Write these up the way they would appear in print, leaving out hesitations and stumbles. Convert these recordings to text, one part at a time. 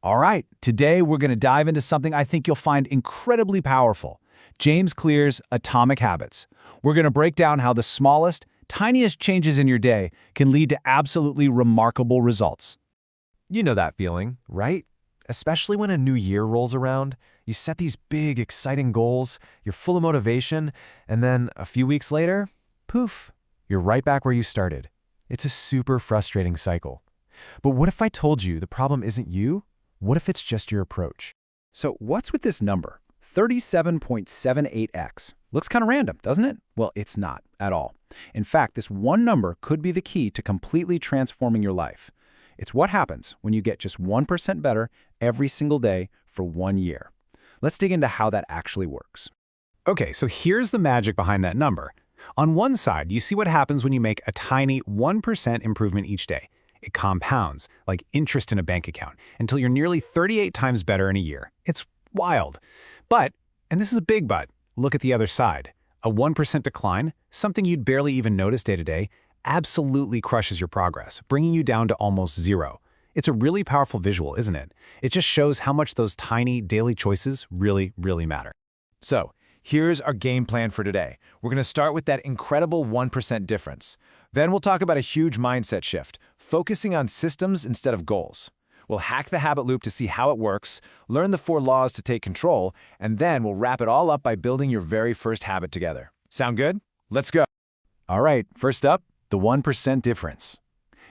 All right, today we're going to dive into something I think you'll find incredibly powerful. James Clear's Atomic Habits. We're going to break down how the smallest, tiniest changes in your day can lead to absolutely remarkable results. You know that feeling, right? Especially when a new year rolls around, you set these big, exciting goals, you're full of motivation, and then a few weeks later, poof, you're right back where you started. It's a super frustrating cycle. But what if I told you the problem isn't you? What if it's just your approach? So what's with this number? 37.78x. Looks kind of random, doesn't it? Well, it's not at all. In fact, this one number could be the key to completely transforming your life. It's what happens when you get just 1% better every single day for 1 year. Let's dig into how that actually works. Okay, so here's the magic behind that number. On one side, you see what happens when you make a tiny 1% improvement each day. It compounds, like interest in a bank account, until you're nearly 38 times better in a year. It's wild. But, and this is a big but, look at the other side. A 1% decline, something you'd barely even notice day to day, absolutely crushes your progress, bringing you down to almost zero. It's a really powerful visual, isn't it? It just shows how much those tiny daily choices really matter. So, here's our game plan for today. We're going to start with that incredible 1% difference. Then we'll talk about a huge mindset shift, focusing on systems instead of goals. We'll hack the habit loop to see how it works, learn the 4 laws to take control, and then we'll wrap it all up by building your very first habit together. Sound good? Let's go. All right, first up, the 1% difference.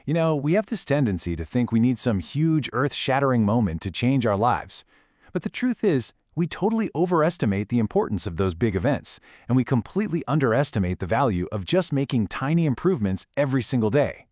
You know, we have this tendency to think we need some huge earth-shattering moment to change our lives. But the truth is, we totally overestimate the importance of those big events, and we completely underestimate the value of just making tiny improvements every single day.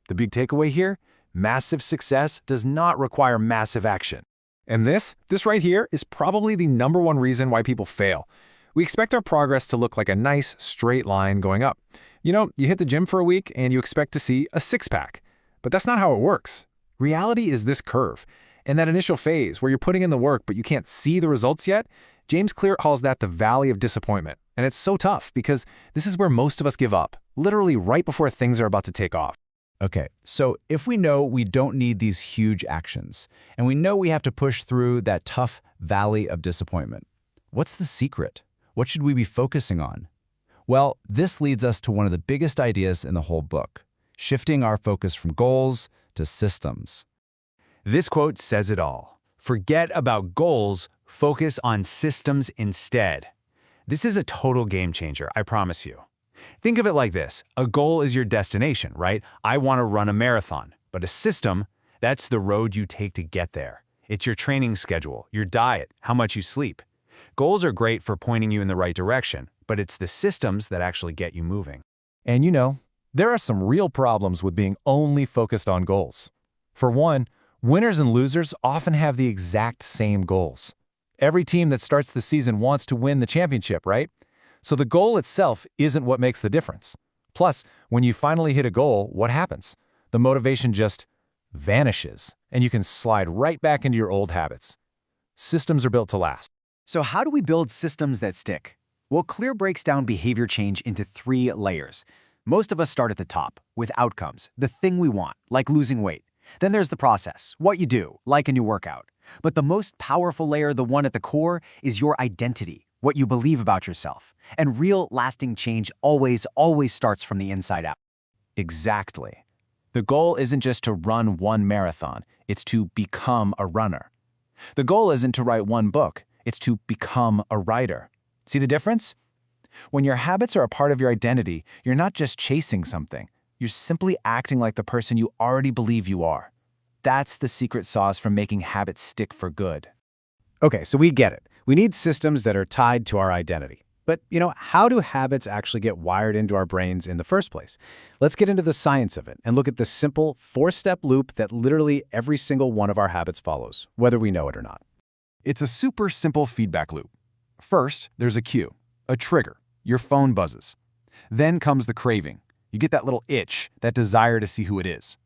The big takeaway here? Massive success does not require massive action. And this right here is probably the #1 reason why people fail. We expect our progress to look like a nice, straight line going up. You know, you hit the gym for a week and you expect to see a six-pack. But that's not how it works. Reality is this curve. In that initial phase where you're putting in the work but you can't see the results yet, James Clear calls that the valley of disappointment. And it's so tough because this is where most of us give up, literally right before things are about to take off. Okay, so if we know we don't need these huge actions, and we know we have to push through that tough valley of disappointment, what's the secret? What should we be focusing on? Well, this leads us to one of the biggest ideas in the whole book, shifting our focus from goals to systems. This quote says it all. Forget about goals, focus on systems instead. This is a total game changer, I promise you. Think of it like this. A goal is your destination, right? I want to run a marathon. But a system, that's the road you take to get there. It's your training schedule, your diet, how much you sleep. Goals are great for pointing you in the right direction, but it's the systems that actually get you moving. And you know, there are some real problems with being only focused on goals. For one, winners and losers often have the exact same goals. Every team that starts the season wants to win the championship, right? So the goal itself isn't what makes the difference. Plus, when you finally hit a goal, what happens? The motivation just vanishes, and you can slide right back into your old habits. Systems are built to last. So how do we build systems that stick? Well, Clear breaks down behavior change into 3 layers. Most of us start at the top, with outcomes, the thing we want, like losing weight. Then there's the process, what you do, like a new workout. But the most powerful layer, the one at the core, is your identity, what you believe about yourself. And real, lasting change always starts from the inside out. Exactly. The goal isn't just to run one marathon, it's to become a runner. The goal isn't to write one book, it's to become a writer. See the difference? When your habits are a part of your identity, you're not just chasing something. You're simply acting like the person you already believe you are. That's the secret sauce for making habits stick for good. Okay, so we get it. We need systems that are tied to our identity. But, you know, how do habits actually get wired into our brains in the first place? Let's get into the science of it and look at the simple 4-step loop that literally every single one of our habits follows, whether we know it or not. It's a super simple feedback loop. First, there's a cue, a trigger. Your phone buzzes. Then comes the craving. You get that little itch, that desire to see who it is.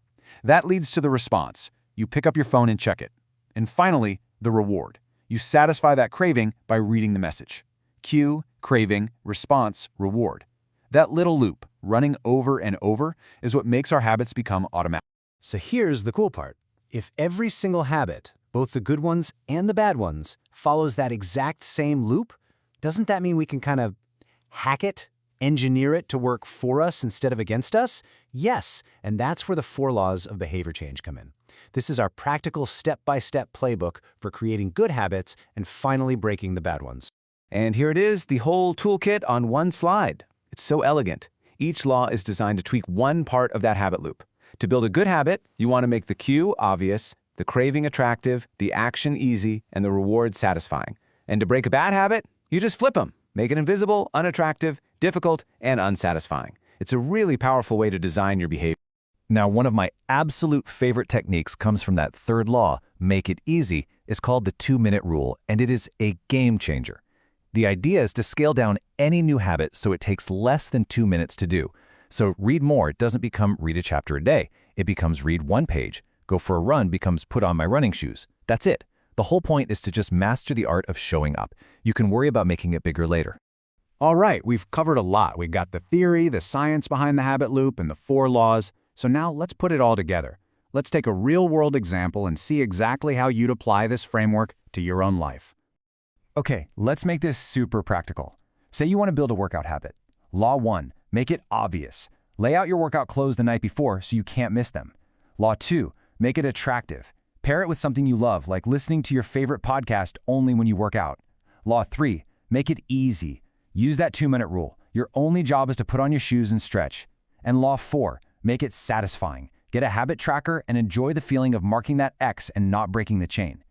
That leads to the response. You pick up your phone and check it. And finally, the reward. You satisfy that craving by reading the message. Cue, craving, response, reward. That little loop, running over and over, is what makes our habits become automatic. So here's the cool part. If every single habit, both the good ones and the bad ones, follows that exact same loop, doesn't that mean we can kind of hack it, engineer it to work for us instead of against us? Yes, and that's where the 4 laws of behavior change come in. This is our practical step-by-step playbook for creating good habits and finally breaking the bad ones. And here it is, the whole toolkit on one slide. It's so elegant. Each law is designed to tweak one part of that habit loop. To build a good habit, you want to make the cue obvious, the craving attractive, the action easy, and the reward satisfying. And to break a bad habit, you just flip them. Make it invisible, unattractive, difficult, and unsatisfying. It's a really powerful way to design your behavior. Now, one of my absolute favorite techniques comes from that third law, make it easy. It's called the 2-minute rule, and it is a game changer. The idea is to scale down any new habit so it takes less than 2 minutes to do. So read more doesn't become read a chapter a day. It becomes read 1 page. Go for a run becomes put on my running shoes. That's it. The whole point is to just master the art of showing up. You can worry about making it bigger later. All right, we've covered a lot. We've got the theory, the science behind the habit loop, and the 4 laws. So now let's put it all together. Let's take a real-world example and see exactly how you'd apply this framework to your own life. Okay, let's make this super practical. Say you want to build a workout habit. Law 1, make it obvious. Lay out your workout clothes the night before so you can't miss them. Law 2, make it attractive. Pair it with something you love, like listening to your favorite podcast only when you work out. Law 3, make it easy. Use that 2-minute rule. Your only job is to put on your shoes and stretch. And Law 4, make it satisfying. Get a habit tracker and enjoy the feeling of marking that X and not breaking the chain.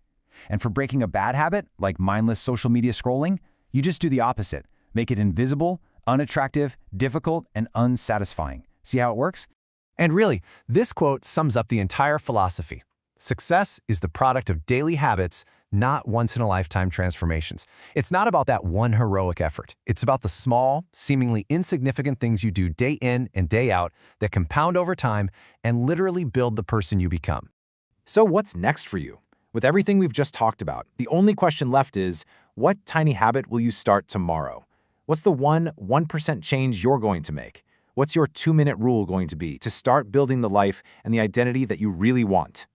And for breaking a bad habit, like mindless social media scrolling, you just do the opposite. Make it invisible, unattractive, difficult, and unsatisfying. See how it works? And really, this quote sums up the entire philosophy. Success is the product of daily habits, not once-in-a-lifetime transformations. It's not about that one heroic effort. It's about the small, seemingly insignificant things you do day in and day out that compound over time and literally build the person you become. So what's next for you? With everything we've just talked about, the only question left is, what tiny habit will you start tomorrow? What's the 1% change you're going to make? What's your 2-minute rule going to be to start building the life and the identity that you really want?